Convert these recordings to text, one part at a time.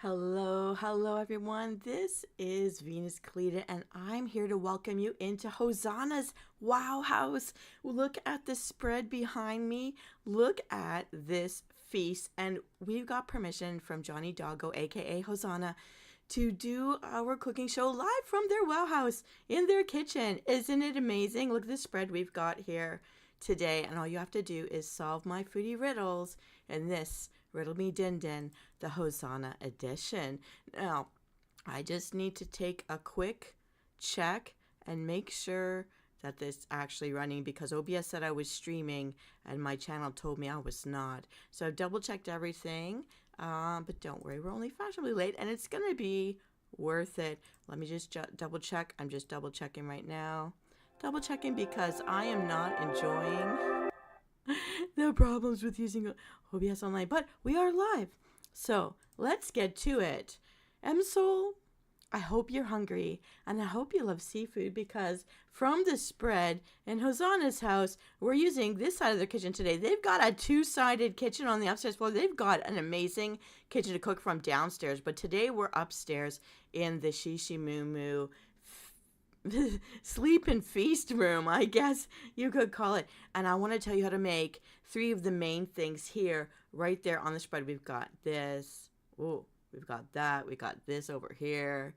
Hello everyone. This is Venus Callida, and I'm here to welcome you into Hossanah's Wow House. Look at the spread behind me. Look at this feast, and we've got permission from Johnny Doggo, aka Hossanah, to do our cooking show live from their Wow House in their kitchen. Isn't it amazing? Look at the spread we've got here today, and all you have to do is solve my foodie riddles in this Riddle Me Din Din, the Hossanah edition. Now, I just need to take a quick check and make sure that this is actually running, because OBS said I was streaming and my channel told me I was not. So I've double checked everything, but don't worry, we're only fashionably late and it's going to be worth it. Let me just double check. I'm just double checking right now. Double checking because I am not enjoying the problems with using OBS online, but we are live. So let's get to it. Msoul, I hope you're hungry and I hope you love seafood, because from the spread in Hossanah's house, we're using this side of their kitchen today. They've got a two-sided kitchen on the upstairs floor. They've got an amazing kitchen to cook from downstairs, but today we're upstairs in the Shishi Moo Moo sleep and feast room, I guess you could call it. And I want to tell you how to make three of the main things here, right there on the spread. We've got this. Oh, we've got that. We got this over here.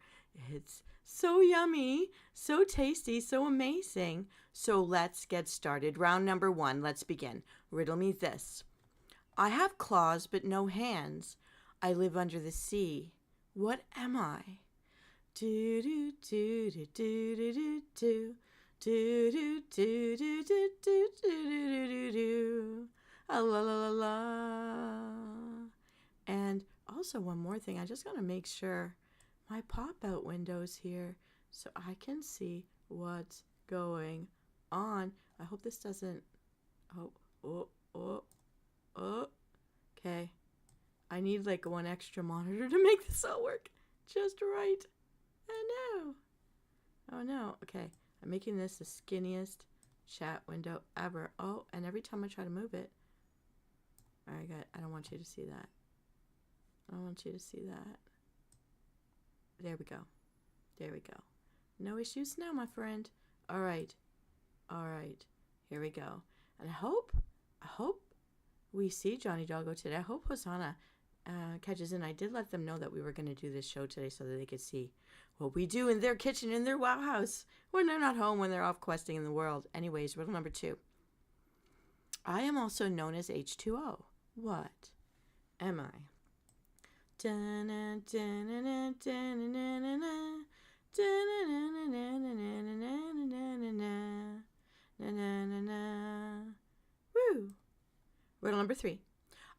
It's so yummy, so tasty, so amazing. So let's get started. Round number one. Let's begin. Riddle me this. I have claws but no hands. I live under the sea. What am I? Do do do do do do do do do do do do do do do do do. La la la la. And also one more thing, I just gotta make sure my pop-out window's here so I can see what's going on. I hope this doesn't. Oh. Okay. I need like one extra monitor to make this all work just right. Oh no. Okay. I'm making this the skinniest chat window ever. Oh, and every time I try to move it. Alright, good. I don't want you to see that. I don't want you to see that. There we go. There we go. No issues now, my friend. Alright. Alright. Here we go. And I hope we see Johnny Doggo today. I hope Hossanah catches in. I did let them know that we were going to do this show today so that they could see what we do in their kitchen, in their wow house, when they're not home, when they're off questing in the world. Anyways, riddle number two. I am also known as H2O. What am I? Woo! Riddle number three.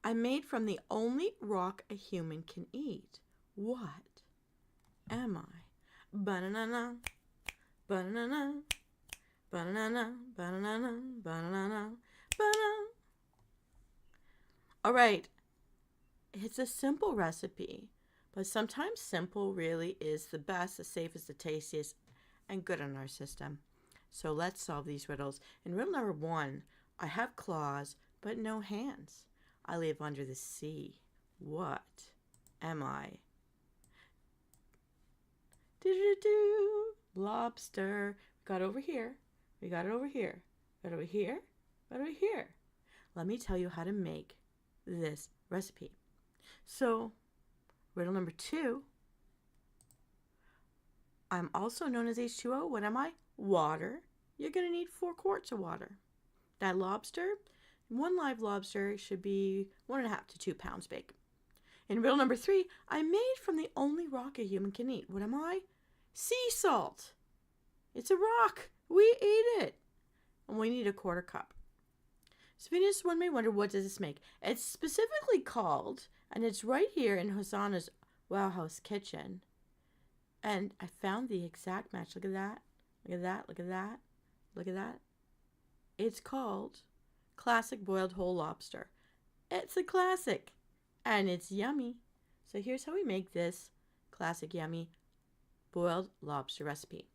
I'm made from the only rock a human can eat. What am I? Banana, banana, banana, banana, banana, banana. All right. It's a simple recipe, but sometimes simple really is the best, the safest, the tastiest, and good in our system. So let's solve these riddles. In riddle number one, I have claws, but no hands. I live under the sea. What am I? Do-do-do. Lobster. We got it over here. We got it over here. Got it over here. Got it over here. Let me tell you how to make this recipe. So, riddle number two. I'm also known as H2O. What am I? Water. You're going to need 4 quarts of water. That lobster, one live lobster should be 1.5 to 2 pounds big. In riddle number three, I'm made from the only rock a human can eat. What am I? Sea salt. It's a rock. We eat it. And we need 1/4 cup. So Venus, one may wonder, what does this make? It's specifically called, and it's right here in Hossanah's Wow House kitchen. And I found the exact match. Look at that. Look at that. Look at that. Look at that. It's called Classic Boiled Whole Lobster. It's a classic. And it's yummy. So here's how we make this classic yummy boiled lobster recipe.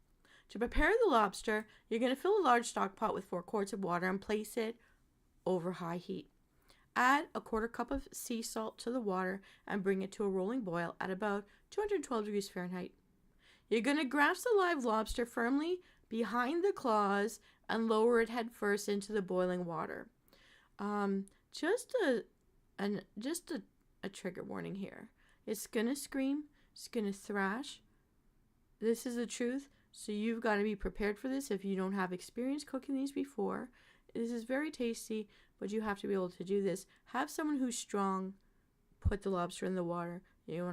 To prepare the lobster, you're going to fill a large stock pot with 4 quarts of water and place it over high heat. Add a quarter cup of sea salt to the water and bring it to a rolling boil at about 212 degrees Fahrenheit. You're going to grasp the live lobster firmly behind the claws and lower it head first into the boiling water. Just a trigger warning here. It's going to scream. It's going to thrash. This is the truth. So you've got to be prepared for this if you don't have experience cooking these before. This is very tasty, but you have to be able to do this. Have someone who's strong put the lobster in the water. You're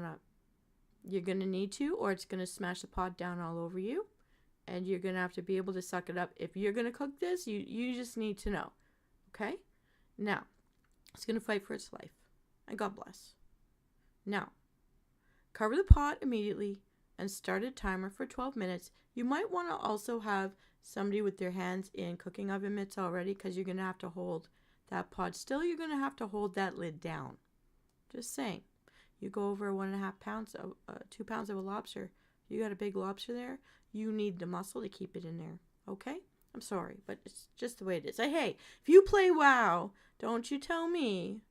going to need to, or it's going to smash the pot down all over you. And you're going to have to be able to suck it up. If you're going to cook this, you just need to know. Okay? Now, it's going to fight for its life. And God bless. Now, cover the pot immediately and start a timer for 12 minutes. You might want to also have somebody with their hands in cooking oven mitts already, because you're going to have to hold that pot still. You're going to have to hold that lid down. Just saying. You go over 1.5 pounds of 2 pounds of a lobster. You got a big lobster there. You need the muscle to keep it in there. Okay? I'm sorry, but it's just the way it is. Hey, if you play WoW, don't you tell me.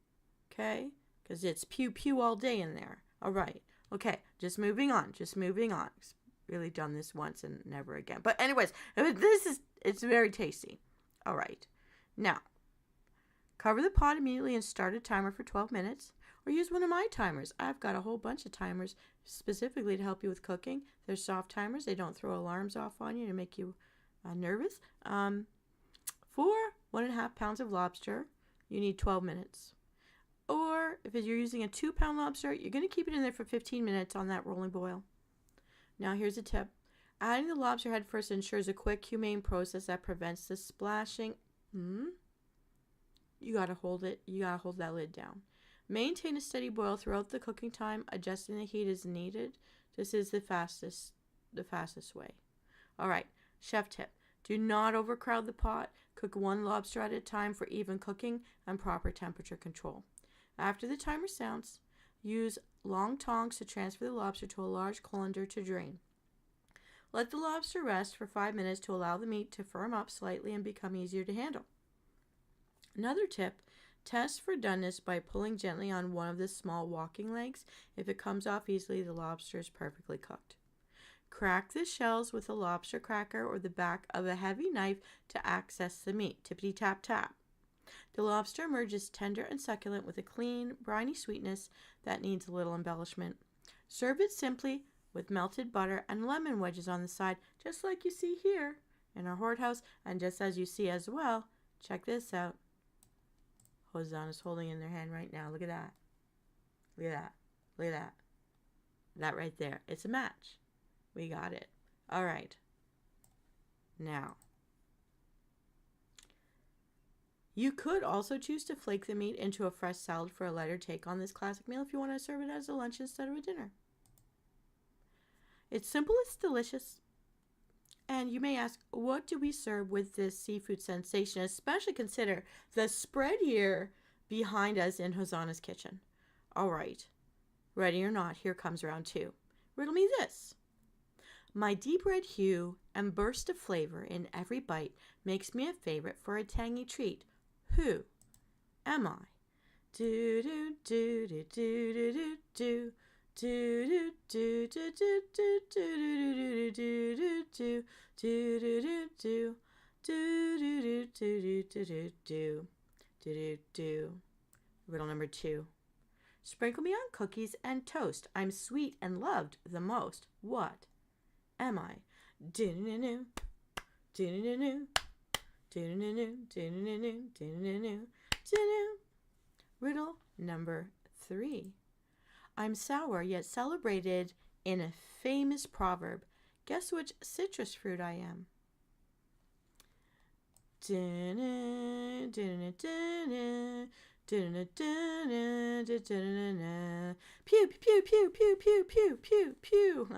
Okay? Because it's pew pew all day in there. All right. Okay, just moving on. Really done this once and never again. But anyways, it's very tasty. All right. Now, cover the pot immediately and start a timer for 12 minutes. Or use one of my timers. I've got a whole bunch of timers specifically to help you with cooking. They're soft timers. They don't throw alarms off on you to make you nervous. For 1.5 pounds of lobster, you need 12 minutes. Or if you're using a 2-pound lobster, you're going to keep it in there for 15 minutes on that rolling boil. Now here's a tip. Adding the lobster head first ensures a quick, humane process that prevents the splashing. You got to hold it. You got to hold that lid down. Maintain a steady boil throughout the cooking time, adjusting the heat as needed. This is the fastest way. All right, chef tip. Do not overcrowd the pot. Cook one lobster at a time for even cooking and proper temperature control. After the timer sounds, use long tongs to transfer the lobster to a large colander to drain. Let the lobster rest for 5 minutes to allow the meat to firm up slightly and become easier to handle. Another tip, test for doneness by pulling gently on one of the small walking legs. If it comes off easily, the lobster is perfectly cooked. Crack the shells with a lobster cracker or the back of a heavy knife to access the meat. Tippity tap tap. The lobster emerges tender and succulent with a clean, briny sweetness that needs a little embellishment. Serve it simply with melted butter and lemon wedges on the side, just like you see here in our hoard house, and just as you see as well. Check this out. Hossanah's holding in their hand right now. Look at that. Look at that. Look at that. That right there. It's a match. We got it. All right. Now, you could also choose to flake the meat into a fresh salad for a lighter take on this classic meal if you want to serve it as a lunch instead of a dinner. It's simple, it's delicious. And you may ask, what do we serve with this seafood sensation? Especially consider the spread here behind us in Hossanah's kitchen. All right, ready or not, here comes round 2. Riddle me this. My deep red hue and burst of flavor in every bite makes me a favorite for a tangy treat. Who am I? Do do do do do do do do. Do do do do do do do do do do do do do do do. Riddle number 2. Sprinkle me on cookies and toast. I'm sweet and loved the most. What am I? Do-do-do-do, do-do-do-do, do-do-do-do, do-do-do-do, do-do-do-do. Riddle number 3. I'm sour yet celebrated in a famous proverb. Guess which citrus fruit I am? Pew pew pew pew pew pew pew pew.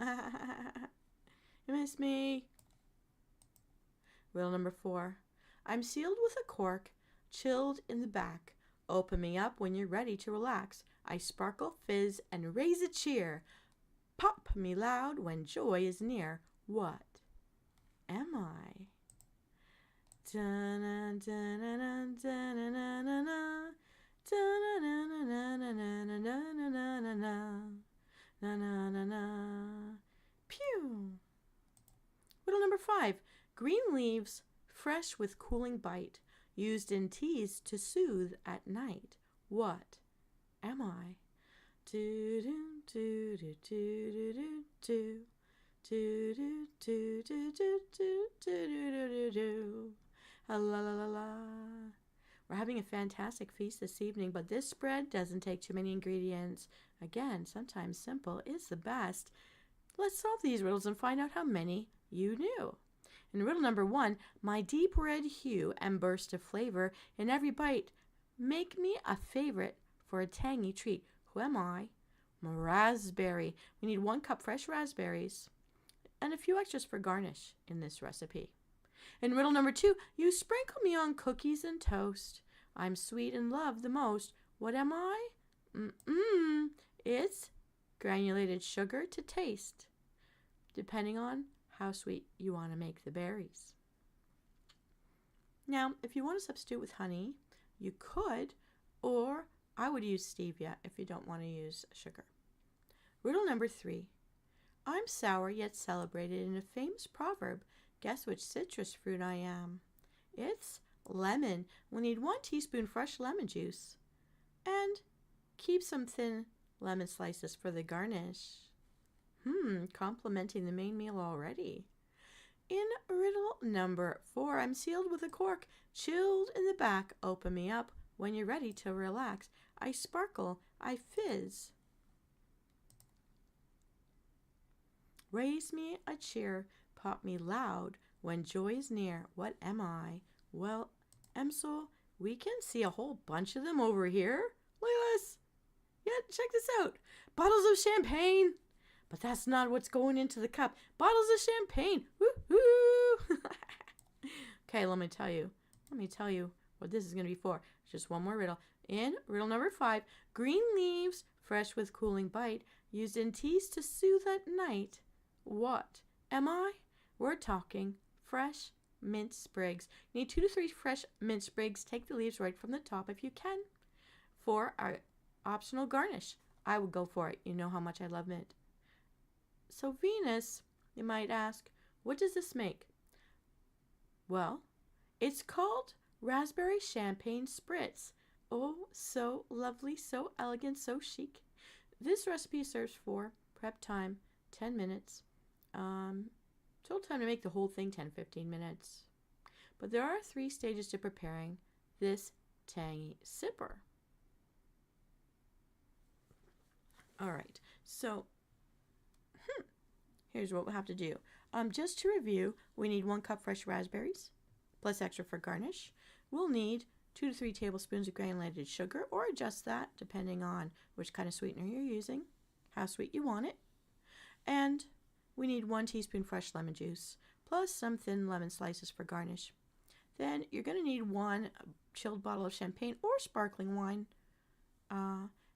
You miss me. Riddle number 4. I'm sealed with a cork, chilled in the back. Open me up when you're ready to relax. I sparkle, fizz, and raise a cheer. Pop me loud when joy is near. What am I? Da-na, da-na, da-na, da-na, Pew. Riddle number 5. Green leaves, fresh with cooling bite, used in teas to soothe at night. What am I? Do do do do do do do do do do do do do do do do. La la la la. We're having a fantastic feast this evening, but this spread doesn't take too many ingredients. Again, sometimes simple is the best. Let's solve these riddles and find out how many you knew. In riddle number 1, my deep red hue and burst of flavor in every bite make me a favorite for a tangy treat. Who am I? I'm a raspberry. We need 1 cup fresh raspberries and a few extras for garnish in this recipe. In riddle number 2, you sprinkle me on cookies and toast. I'm sweet and love the most. What am I? It's granulated sugar to taste, depending on how sweet you want to make the berries. Now, if you want to substitute with honey, you could, or I would use stevia if you don't want to use sugar. Riddle number 3. I'm sour yet celebrated in a famous proverb. Guess which citrus fruit I am? It's lemon. We'll need 1 teaspoon fresh lemon juice. And keep some thin lemon slices for the garnish. Complimenting the main meal already. In riddle number 4, I'm sealed with a cork, chilled in the back. Open me up when you're ready to relax. I sparkle, I fizz. Raise me a cheer, pop me loud when joy is near. What am I? Well, Msoul, we can see a whole bunch of them over here. Look at this. Yeah, check this out. Bottles of champagne. But that's not what's going into the cup. Bottles of champagne. Woo-hoo! Okay, let me tell you what this is going to be for. Just one more riddle. In riddle number 5, green leaves, fresh with cooling bite, used in teas to soothe at night. What am I? We're talking fresh mint sprigs. You need 2 to 3 fresh mint sprigs. Take the leaves right from the top if you can. For our optional garnish, I would go for it. You know how much I love mint. So Venus, you might ask, what does this make? Well, it's called raspberry champagne spritz. Oh, so lovely, so elegant, so chic. This recipe serves for prep time 10 minutes. Total time to make the whole thing 10-15 minutes. But there are 3 stages to preparing this tangy sipper. All right, so here's what we'll have to do. Just to review, we need 1 cup fresh raspberries, plus extra for garnish. We'll need 2 to 3 tablespoons of granulated sugar, or adjust that depending on which kind of sweetener you're using, how sweet you want it. And we need 1 teaspoon fresh lemon juice, plus some thin lemon slices for garnish. Then you're going to need 1 chilled bottle of champagne or sparkling wine.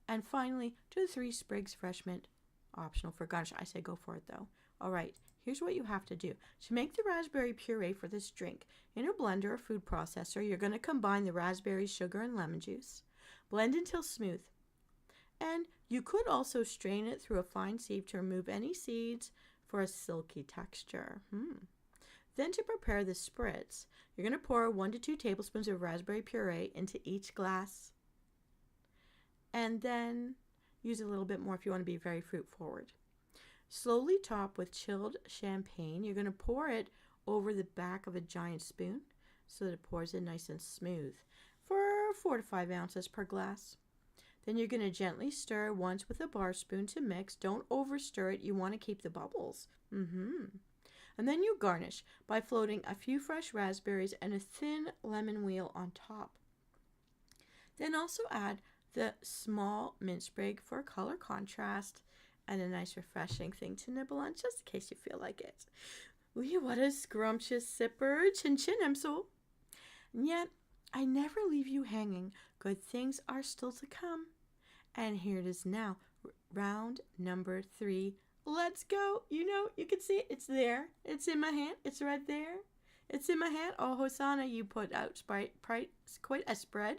And finally, 2 to 3 sprigs fresh mint, optional for garnish. I say go for it though. All right, here's what you have to do. To make the raspberry puree for this drink, in a blender or food processor, you're going to combine the raspberries, sugar, and lemon juice. Blend until smooth. And you could also strain it through a fine sieve to remove any seeds for a silky texture. Then to prepare the spritz, you're going to pour 1 to 2 tablespoons of raspberry puree into each glass. And then use a little bit more if you want to be very fruit forward. Slowly top with chilled champagne. You're going to pour it over the back of a giant spoon so that it pours in nice and smooth for 4 to 5 ounces per glass. Then you're going to gently stir once with a bar spoon to mix. Don't over stir it. You want to keep the bubbles. And then you garnish by floating a few fresh raspberries and a thin lemon wheel on top. Then also add the small mint sprig for color contrast and a nice refreshing thing to nibble on just in case you feel like it. Ooh, what a scrumptious sipper. Chin chin, Msoul. And yet, I never leave you hanging. Good things are still to come. And here it is now, round number 3. Let's go. You know, you can see it. It's there. It's in my hand. It's right there. It's in my hand. Oh, Hossanah, you put out quite a spread.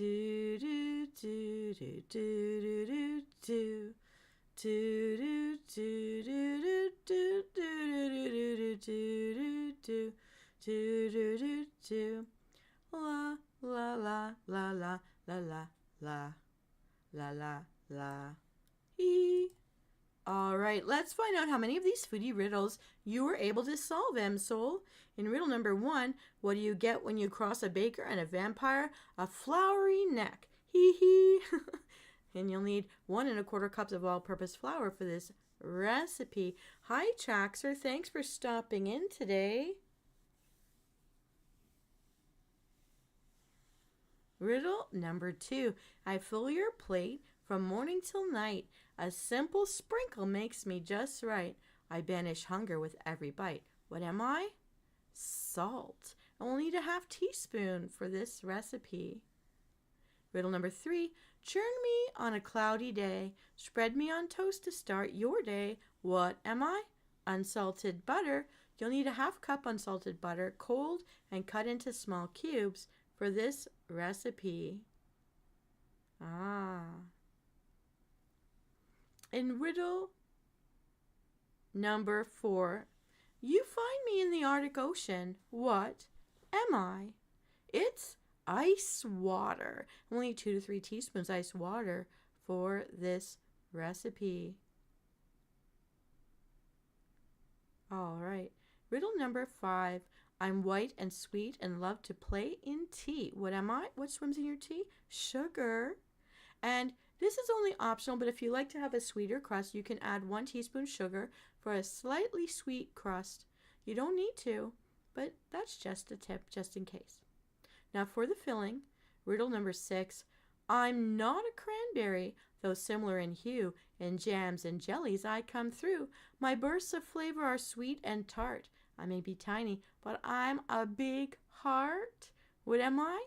Do do do do do do do do do do do do do do do do do do do do. La la la la la la la la la la la. Hee. All right, let's find out how many of these foodie riddles you were able to solve, Msoul. In riddle number 1, what do you get when you cross a baker and a vampire? A flowery neck. Hee hee. And you'll need 1 1/4 cups of all-purpose flour for this recipe. Hi, Traxer. Thanks for stopping in today. Riddle number 2. I fill your plate from morning till night. A simple sprinkle makes me just right. I banish hunger with every bite. What am I? Salt. I will need a 1/2 teaspoon for this recipe. Riddle number 3. Churn me on a cloudy day. Spread me on toast to start your day. What am I? Unsalted butter. You'll need a 1/2 cup unsalted butter, cold and cut into small cubes for this recipe. In riddle number 4, you find me in the Arctic Ocean. What am I? It's ice water. Only 2 to 3 teaspoons ice water for this recipe. All right. Riddle number 5. I'm white and sweet and love to play in tea. What am I? What swims in your tea? Sugar. And this is only optional, but if you like to have a sweeter crust, you can add 1 teaspoon sugar for a slightly sweet crust. You don't need to, but that's just a tip, just in case. Now for the filling, riddle number 6. I'm not a cranberry, though similar in hue. In jams and jellies I come through. My bursts of flavor are sweet and tart. I may be tiny, but I'm a big heart. What am I?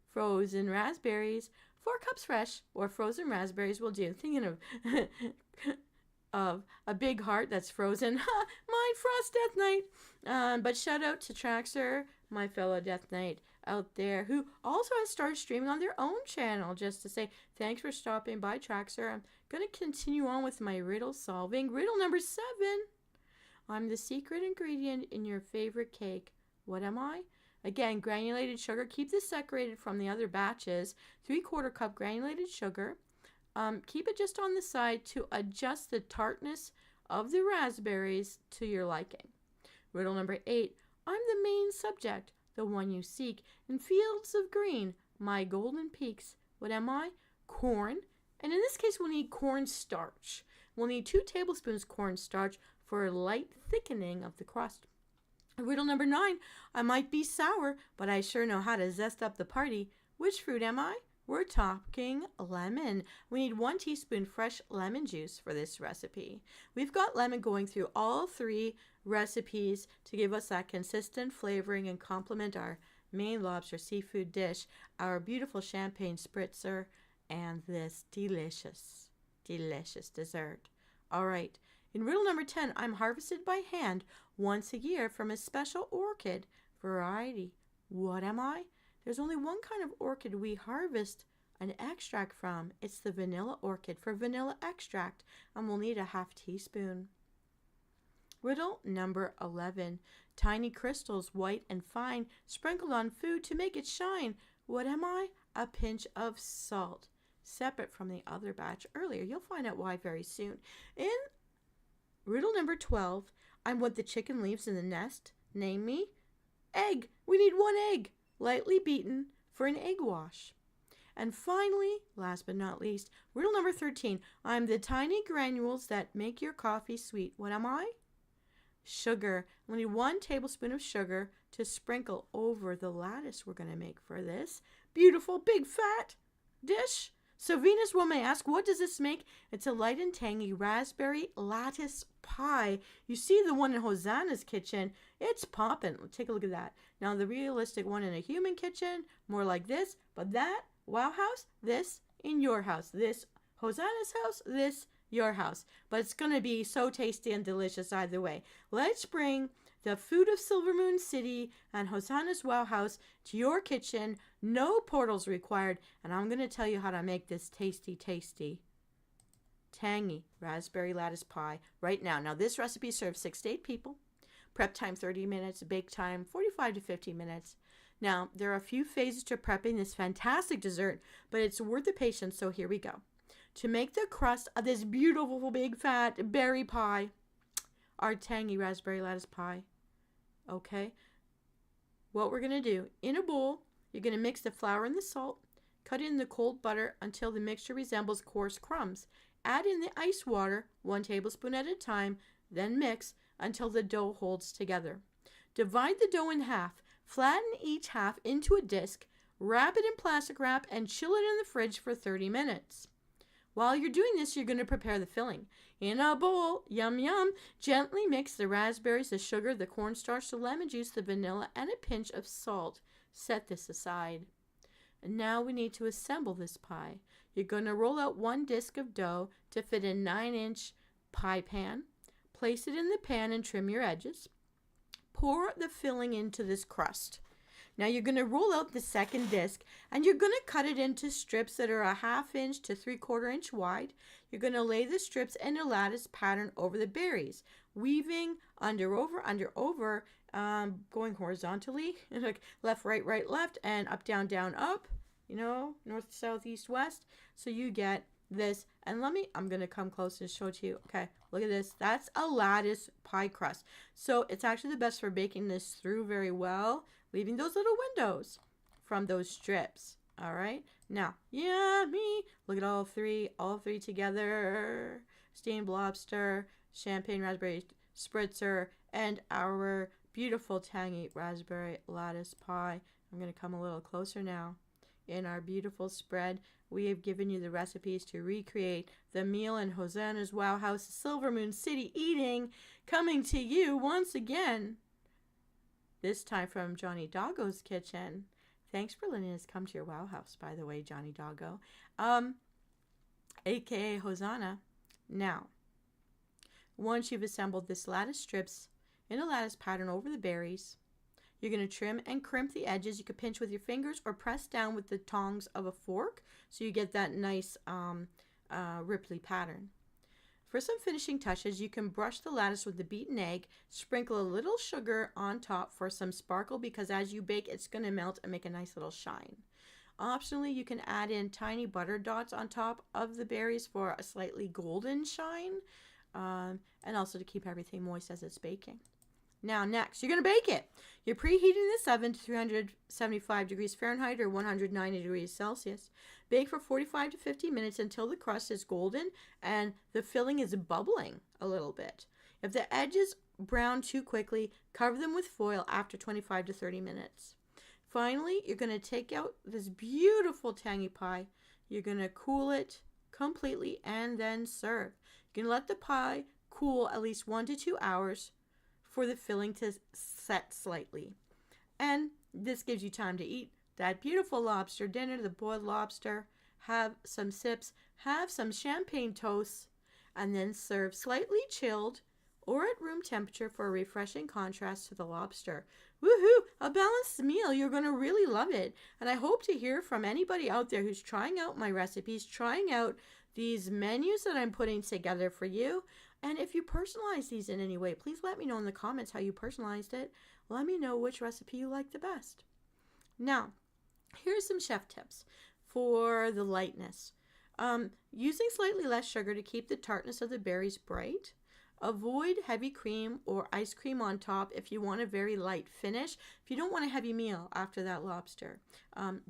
Frozen raspberries. 4 cups fresh or frozen raspberries will do. Thinking of a big heart that's frozen. My Frost Death Knight. But shout out to Traxer, my fellow Death Knight out there, who also has started streaming on their own channel. Just to say thanks for stopping by, Traxer. I'm going to continue on with my riddle solving. Riddle number 7. I'm the secret ingredient in your favorite cake. What am I? Again, granulated sugar. Keep this separated from the other batches. 3/4 cup granulated sugar. Keep it just on the side to adjust the tartness of the raspberries to your liking. Riddle number 8. I'm the main subject, the one you seek. In fields of green, my golden peaks. What am I? Corn. And in this case, we'll need cornstarch. We'll need 2 tablespoons cornstarch for a light thickening of the crust. Riddle number 9. I might be sour, but I sure know how to zest up the party. Which fruit am I? We're talking lemon. We need 1 teaspoon fresh lemon juice for this recipe. We've got lemon going through all 3 recipes to give us that consistent flavoring and complement our main lobster seafood dish, our beautiful champagne spritzer, and this delicious, delicious dessert. All right. In riddle number 10, I'm harvested by hand once a year from a special orchid variety. What am I? There's only one kind of orchid we harvest an extract from. It's the vanilla orchid for vanilla extract, and we'll need a 1/2 teaspoon. Riddle number 11. Tiny crystals, white and fine, sprinkled on food to make it shine. What am I? A pinch of salt, separate from the other batch earlier. You'll find out why very soon. In riddle number 12, I'm what the chicken leaves in the nest. Name me. Egg. We need 1 egg, lightly beaten for an egg wash. And finally, last but not least, riddle number 13. I'm the tiny granules that make your coffee sweet. What am I? Sugar. We need 1 tablespoon of sugar to sprinkle over the lattice we're going to make for this beautiful big fat dish. So Venus will may ask, what does this make? It's a light and tangy raspberry lattice pie. You see the one in Hossanah's kitchen. It's popping. Take a look at that. Now the realistic one in a human kitchen, more like this. But that, wow house, this in your house. This Hossanah's house, this your house. But it's going to be so tasty and delicious either way. Let's bring the food of Silver Moon City and Hossanah's Wow House to your kitchen. No portals required. And I'm going to tell you how to make this tasty, tasty, tangy raspberry lattice pie right now. Now, this recipe serves 6 to 8 people. Prep time 30 minutes, bake time 45 to 50 minutes. Now, there are a few phases to prepping this fantastic dessert, but it's worth the patience, so here we go. To make the crust of this beautiful big fat berry pie, our tangy raspberry lattice pie, okay, what we're going to do, in a bowl, you're going to mix the flour and the salt, cut in the cold butter until the mixture resembles coarse crumbs. Add in the ice water, 1 tablespoon at a time, then mix until the dough holds together. Divide the dough in half, flatten each half into a disc, wrap it in plastic wrap, and chill it in the fridge for 30 minutes. While you're doing this, you're going to prepare the filling. In a bowl, yum yum, gently mix the raspberries, the sugar, the cornstarch, the lemon juice, the vanilla, and a pinch of salt. Set this aside. And now we need to assemble this pie. You're going to roll out 1 disc of dough to fit a 9-inch pie pan. Place it in the pan and trim your edges. Pour the filling into this crust. Now you're going to roll out the second disc and you're going to cut it into strips that are a 1/2 inch to 3/4 inch wide. You're going to lay the strips in a lattice pattern over the berries, weaving under, over, going horizontally, like left, right, left, and up, down, up, north, south, east, west. So you get this. And I'm going to come close and show it to you. Okay, look at this. That's a lattice pie crust. So it's actually the best for baking this through very well, leaving those little windows from those strips. All right. Now, yummy. Look at all three together. Steamed lobster, champagne raspberry spritzer, and our beautiful tangy raspberry lattice pie. I'm going to come a little closer now. In our beautiful spread, we have given you the recipes to recreate the meal in Hossanah's Wow House, Silver Moon City Eating, coming to you once again, this time from Johnny Doggo's kitchen. Thanks for letting us come to your Wow House, by the way, Johnny Doggo, aka Hossanah. Now, once you've assembled this lattice strips in a lattice pattern over the berries, you're going to trim and crimp the edges. You can pinch with your fingers or press down with the tongs of a fork so you get that nice ripply pattern. For some finishing touches, you can brush the lattice with the beaten egg, sprinkle a little sugar on top for some sparkle because as you bake, it's going to melt and make a nice little shine. Optionally, you can add in tiny butter dots on top of the berries for a slightly golden shine and also to keep everything moist as it's baking. Now, next, you're going to bake it. You're preheating this oven to 375 degrees Fahrenheit or 190 degrees Celsius. Bake for 45 to 50 minutes until the crust is golden and the filling is bubbling a little bit. If the edges brown too quickly, cover them with foil after 25 to 30 minutes. Finally, you're going to take out this beautiful tangy pie. You're going to cool it completely and then serve. You're going to let the pie cool at least 1 to 2 hours for the filling to set slightly. And this gives you time to eat that beautiful lobster dinner, the boiled lobster, have some sips, have some champagne toast, and then serve slightly chilled or at room temperature for a refreshing contrast to the lobster. Woohoo! A balanced meal. You're going to really love it. And I hope to hear from anybody out there who's trying out my recipes, trying out these menus that I'm putting together for you. And if you personalize these in any way, please let me know in the comments how you personalized it. Let me know which recipe you like the best. Now, here's some chef tips for the lightness. Using slightly less sugar to keep the tartness of the berries bright. Avoid heavy cream or ice cream on top if you want a very light finish. If you don't want a heavy meal after that lobster,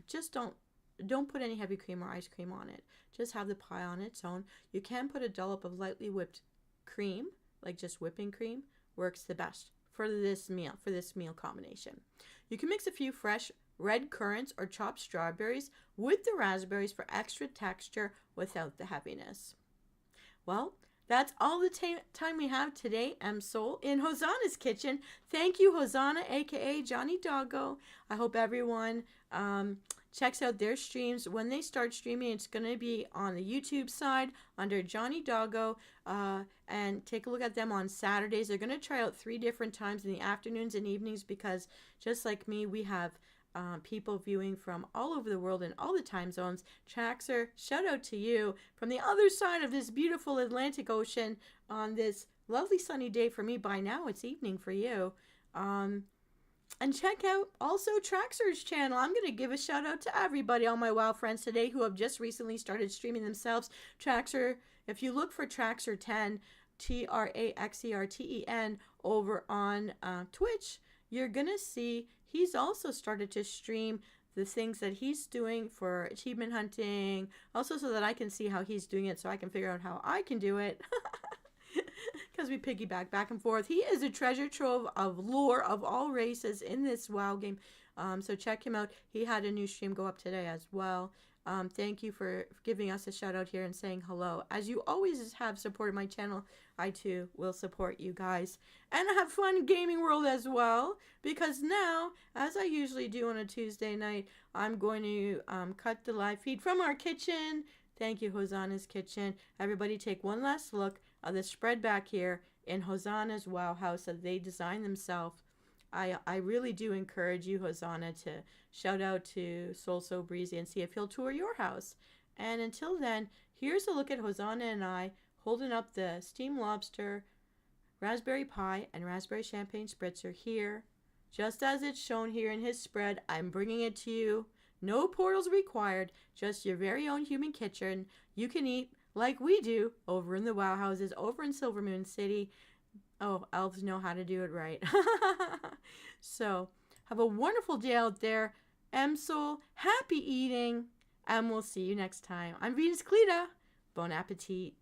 just don't put any heavy cream or ice cream on it. Just have the pie on its own. You can put a dollop of lightly whipped cream, like just whipping cream, works the best for this meal combination. You can mix a few fresh red currants or chopped strawberries with the raspberries for extra texture without the heaviness. Well, that's all the time we have today, Msoul, in Hossanah's kitchen. Thank you, Hossanah, aka Johnny Doggo. I hope everyone checks out their streams. When they start streaming, it's going to be on the YouTube side under Johnny Doggo. And take a look at them on Saturdays. They're going to try out 3 different times in the afternoons and evenings because just like me, we have people viewing from all over the world in all the time zones. Traxer, shout out to you from the other side of this beautiful Atlantic Ocean on this lovely sunny day for me. By now, it's evening for you. And check out also Traxer's channel. I'm going to give a shout out to everybody, all my WoW friends today who have just recently started streaming themselves. Traxer, if you look for Traxer10, Traxerten over on Twitch, you're going to see he's also started to stream the things that he's doing for achievement hunting, also so that I can see how he's doing it so I can figure out how I can do it. Because we piggyback back and forth. He is a treasure trove of lore of all races in this WoW game. So check him out. He had a new stream go up today as well. Thank you for giving us a shout out here and saying hello. As you always have supported my channel, I too will support you guys. And have fun in Gaming World as well. Because now, as I usually do on a Tuesday night, I'm going to cut the live feed from our kitchen. Thank you, Hossanah's Kitchen. Everybody take one last look at the spread back here in Hossanah's WoW house that they designed themselves. I really do encourage you, Hossanah, to shout out to Soul So Breezy and see if he'll tour your house. And until then, here's a look at Hossanah and I holding up the steamed lobster, raspberry pie, and raspberry champagne spritzer here. Just as it's shown here in his spread, I'm bringing it to you. No portals required, just your very own human kitchen. You can eat like we do over in the WoW houses, over in Silver Moon City. Oh, elves know how to do it right. So, have a wonderful day out there. Msoul, happy eating, and we'll see you next time. I'm Venus Callida. Bon appetit.